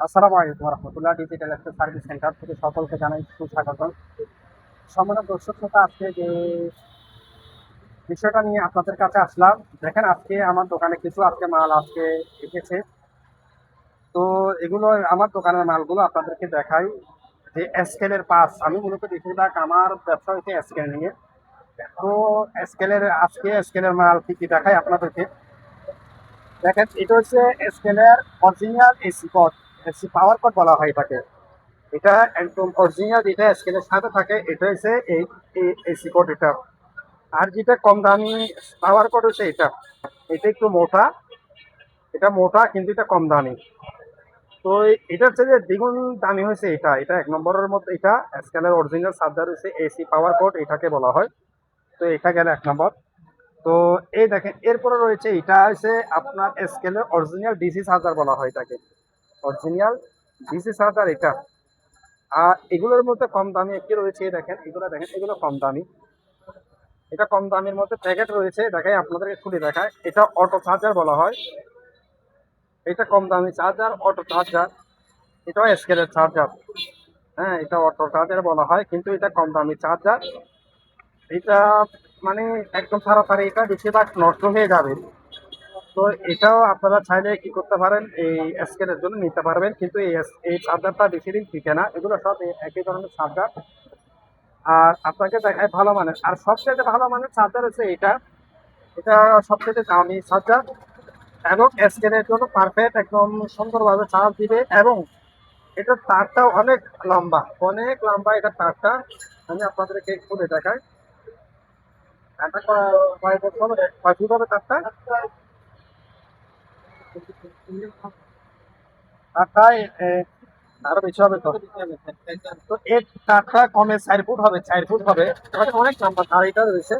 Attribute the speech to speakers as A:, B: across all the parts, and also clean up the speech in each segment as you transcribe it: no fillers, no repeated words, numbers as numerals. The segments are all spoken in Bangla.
A: আসসালামু আলাইকুম রহমতুল্লাহ। ডিজিটাল একটা সার্ভিস সেন্টার থেকে সকলকে জানাই সুস্বাগতম। সম্মানিত দর্শক শ্রোতা, আজকে যে বিষয়টা নিয়ে আপনাদের কাছে আসলাম, দেখেন আজকে আমার দোকানে কিছু মাল এসেছে। তো এগুলো আমার দোকানের মালগুলো আপনাদেরকে দেখাই। যে স্কেলের পাস, আমি মূলত বেশিরভাগ আমার ব্যবসা হচ্ছে স্কেল নিয়ে। তো স্কেলের মাল কি কি দেখাই আপনাদেরকে। দেখেন, এটা হচ্ছে স্কেলের original AC code, AC power cord বলা হয় এটাকে। এটা একদম অরিজিনাল, যেটা স্কেলের সাথে থাকে এটা হচ্ছে এই এসি কোড এটা। আর যেটা কম দামি পাওয়ার কোড হচ্ছে এটা। এটা একটু মোটা, এটা মোটা কিন্তু এটা কম দামি। তো এটা হচ্ছে যে দ্বিগুণ দামি হয়েছে এটা। এটা এক নম্বরের মধ্যে, এটা স্কেলের অরিজিনাল চার্জার হচ্ছে এসি পাওয়ার কোড এটাকে বলা হয়। তো এটা গেল এক নম্বর। তো এই দেখেন, এরপরে রয়েছে এটা হচ্ছে আপনার স্কেলের অরিজিনাল ডিসি চার্জার বলা হয় এটাকে। অরিজিনাল ডিসি চার্জার এটা। আর এগুলোর মধ্যে কম দামি একটি রয়েছে, দেখেন এগুলো, দেখেন এগুলো কম দামি। এটা কম দামের মধ্যে প্যাকেট রয়েছে, দেখাই আপনাদেরকে খুলে দেখায়। এটা অটো চার্জার বলা হয়। এটা কম দামি চার্জার, অটো চার্জার। এটাও স্কেলের চার্জার। হ্যাঁ, এটা অটো চার্জার বলা হয়, কিন্তু এটা কম দামি চার্জার। এটা মানে একদম তাড়াতাড়ি এটা বেশিরভাগ নষ্ট হয়ে যাবে। তো এটাও আপনারা চাইলে কি করতে পারেন, এই স্কেলের জন্য নিতে পারবেন, কিন্তু এই চার্জারটা বেশি দিন টিকে না। এগুলো সব একই ধরনের চার্জার। আর আপনাকে দেখায় ভালো মানের, আর সবচেয়ে ভালো মানের চার্জার হচ্ছে এটা। এটা সবচেয়ে দামি চার্জার এবং স্ক্যানের জন্য পারফেক্ট, একদম সুন্দরভাবে চার্জ দিবে। এবং এটার তারটাও অনেক লম্বা, অনেক লম্বা এটার তারটা। আমি আপনাদেরকে খুলে দেখাই। এটা কয় বছর হবে, কয় ফুট হবে তারটা? তারটায় আরো বেশি হবে তো। তো এর তারটা কমে 4 ফুট হবে, 4 ফুট হবে। মানে অনেক লম্বা তার এটা রয়েছে।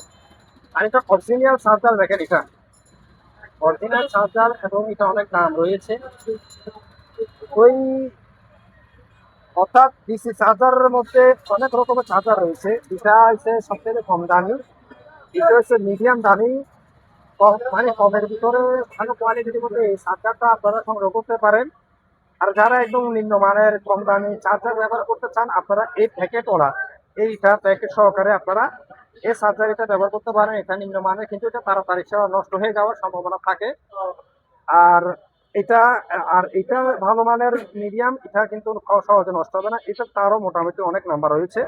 A: আর এটা অরিজিনাল চার্জার, দেখেন এটা অরিজিনাল চার্জার এবং এটা অনেক দাম রয়েছে। ওই অর্থাৎ ডিসি চার্জারের মধ্যে অনেক রকমের চার্জার রয়েছে। এটা হচ্ছে সবথেকে কম দামি, এটা হচ্ছে মিডিয়াম দামি। মানে কমের ভিতরে ভালো কোয়ালিটির মধ্যে এই চার্জারটা আপনারা সংগ্রহ করতে পারেন। আর যারা একদম নিম্নমানের কম দামি চার্জার ব্যবহার করতে চান, আপনারা এই প্যাকেটওয়ালা, এইটা প্যাকেট সহকারে আপনারা এই চার্জার এটা ব্যবহার করতে পারেন। এটা নিম্নমানের, কিন্তু এটা তাড়াতাড়ি নষ্ট হয়ে যাওয়ার সম্ভাবনা থাকে। আর এটা আর এটা ভালো মানের মিডিয়াম, এটা কিন্তু সহজে নষ্ট হবে না। এটা তারও মোটামুটি অনেক নাম্বার রয়েছে।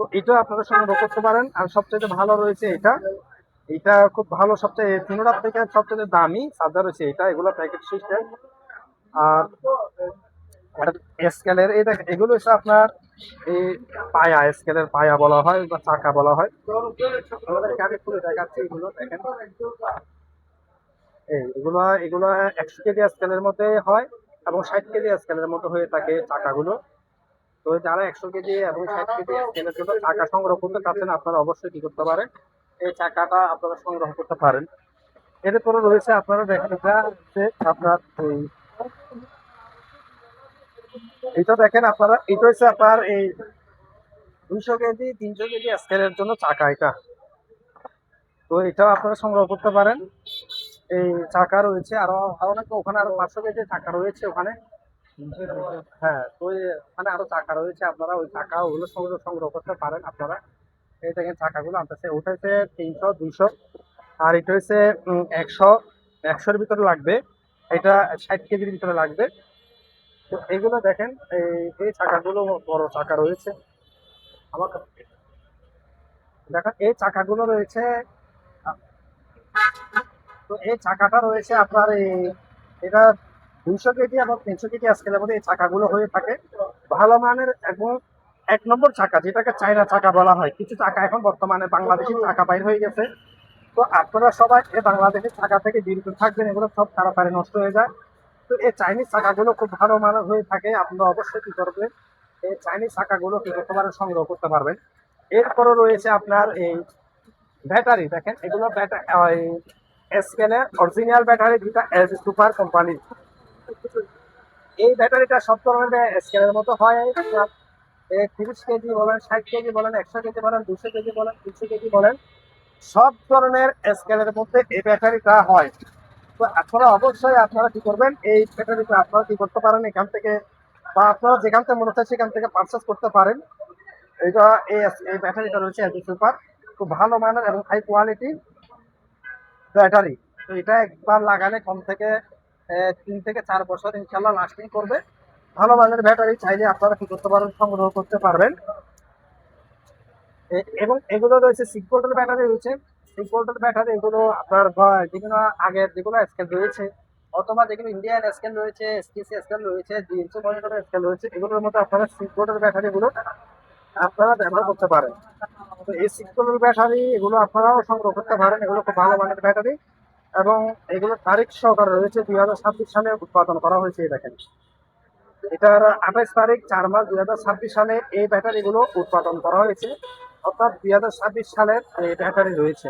A: তো এটা আপনারা সংগ্রহ করতে পারেন। আর সবচেয়ে ভালো রয়েছে এটা। এটা খুব ভালো, সবচেয়ে তিনটার থেকে সবচেয়ে দামি চার্জার রয়েছে এটা। এগুলো প্যাকেট সিস্টেম। আর স্কেলের এই দেখেন, এগুলো হচ্ছে আপনার এই পায়া, স্কেলের পায়া বলা হয় বা চাকা বলা হয়। আমাদেরকে আমি খুলে দেখাচ্ছি, এগুলো দেখেন। এগুলো এগুলো 100 কেজি স্কেলের মধ্যে হয় এবং 60 কেজি স্কেলের মধ্যে হয়ে থাকে চাকাগুলো। তো যারা 100 কেজি এবং 60 কেজি স্কেলের জন্য চাকা সংগ্রহ করতে চাচ্ছেন, আপনারা অবশ্যই কি করতে পারেন, এই চাকাটা আপনারা সংগ্রহ করতে পারেন। এরপরে রয়েছে আপনারা দেখেন, এটা হচ্ছে আপনার এটা দেখেন আপনারা, এটা হচ্ছে আপনার এই 200 কেজি 300 কেজি স্কেলের জন্য চাকা এটা। তো এটাও আপনারা সংগ্রহ করতে পারেন। এই চাকা রয়েছে আরো অনেক, ওখানে আরো 500 কেজি চাকা রয়েছে ওখানে। হ্যাঁ, তো ওখানে আরো চাকা রয়েছে, আপনারা ওই চাকা ওগুলো সংগ্রহ সংগ্রহ করতে পারেন আপনারা। এই দেখেন চাকাগুলো আনতেছে, ওটা হচ্ছে 300 200। আর এটা হচ্ছে 100, 100-এর ভিতরে লাগবে। এটা 60 কেজির ভিতরে লাগবে। তো এগুলো দেখেন, এই চাকাগুলো বড় চাকা রয়েছে আমার কাছে। দেখেন এই চাকাগুলো রয়েছে। তো এই চাকাটা রয়েছে আপনার এটা 200 কেজি এবং 300 কেজি স্কেলের মধ্যে এই চাকাগুলো হয়ে থাকে। ভালো মানের এবং 1 নম্বর চাকা, যেটাকে চায়না চাকা বলা হয়। কিছু চাকা এখন বর্তমানে বাংলাদেশি চাকা বাইর হয়ে গেছে। তো আপনারা সবাই এই বাংলাদেশের চাকা থেকে বিরত থাকবেন, এগুলো সব তাড়াতাড়ি নষ্ট হয়ে যায়। তো এই চাইনিজ চাকাগুলো খুব ভালো মানের হয়ে থাকে। আপনারা অবশ্যই কি করবেন, এই চাইনিজ চাকাগুলো কি করতে পারেন, সংগ্রহ করতে পারবেন। এরপরও রয়েছে আপনার এই ব্যাটারি, দেখেন এগুলো ব্যাটারি স্কেলের অরিজিনাল ব্যাটারি, যেটা এস সুপার কোম্পানি। এই ব্যাটারিটা সব ধরনের স্কেলের মতো হয়। 30 কেজি বলেন, 60 কেজি বলেন, 100 কেজি বলেন, 200 কেজি বলেন, 300 কেজি বলেন, সব ধরনের স্কেলের মধ্যে এই ব্যাটারিটা হয়। তো আপনারা অবশ্যই আপনারা কি করবেন, এই ব্যাটারিটা আপনারা কি করতে পারেন এখান থেকে, বা আপনারা যেখান থেকে মনে হচ্ছে সেখান থেকে পারচেস করতে পারেন। এটা এই ব্যাটারিটা রয়েছে এজি সুপার, খুব ভালো মানের এবং হাই কোয়ালিটি ব্যাটারি। তো এটা একবার লাগালে কম থেকে 3 থেকে 4 বছর ইনশাল্লাহ লাস্টিং করবে। ভালো মানের ব্যাটারি চাইলে আপনারা কি করতে পারেন, সংগ্রহ করতে পারবেন। এবং এগুলো রয়েছে 6 ভোল্টের ব্যাটারি রয়েছে। 6 ভোল্টের ব্যাটারি এগুলো আপনার যেগুলো আগের যেগুলো স্কেল রয়েছে, অথবা যেগুলো ইন্ডিয়ান স্কেল রয়েছে, এসটিসি স্কেল রয়েছে, ডিএনসি মনিটরের স্কেল রয়েছে, এগুলোর মধ্যে আপনারা 6 ভোল্টের ব্যাটারিগুলো আপনারা ব্যবহার করতে পারেন। তো এই 6 ভোল্টের ব্যাটারি এগুলো আপনারাও সংগ্রহ করতে পারেন। এগুলো খুব ভালো মানের ব্যাটারি এবং এগুলো তারিখ সহকারে রয়েছে 2026 সালে উৎপাদন করা হয়েছে। এই দেখেন, এটার 28 তারিখ 4 মাস 2026 সালে এই ব্যাটারিগুলো উৎপাদন করা হয়েছে। অর্থাৎ 2026 সালের এই ব্যাটারি রয়েছে।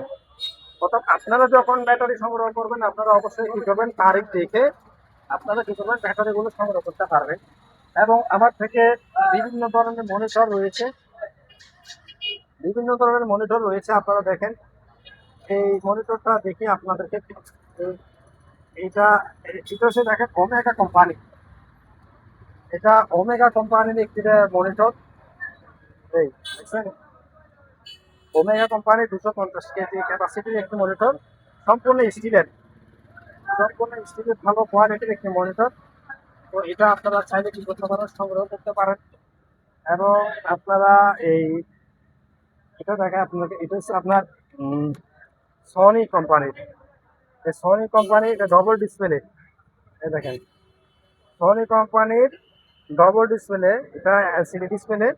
A: অর্থাৎ আপনারা যখন ব্যাটারি সংগ্রহ করবেন আপনারা অবশ্যই কি করবেন, তারিখ দেখে আপনারা কি করবেন ব্যাটারিগুলো সংগ্রহ করতে পারবেন। এবং আমার থেকে বিভিন্ন ধরনের মনিটর রয়েছে, আপনারা দেখেন। এই মনিটরটা দেখে আপনাদেরকে এইটা এটা হচ্ছে দেখেন ওমেগা কোম্পানি, এটা ওমেগা কোম্পানির একটি মনিটর। এই দেখছেন, ওমেগা কোম্পানি 250 কেজি ক্যাপাসিটির একটি মনিটর, সম্পূর্ণ স্টিলের ভালো কোয়ালিটির একটি মনিটর। তো এটা আপনারা চাইলে কি করতে পারেন, সংগ্রহ করতে পারেন। এবং আপনারা এটা দেখে আপনাকে, এটা হচ্ছে আপনার সনি কোম্পানির, এই সনি কোম্পানি, এটা ডবল ডিসপ্লে। এই দেখেন সনি কোম্পানির ডবল ডিসপ্লে, এটা এলসিডি ডিসপ্লে।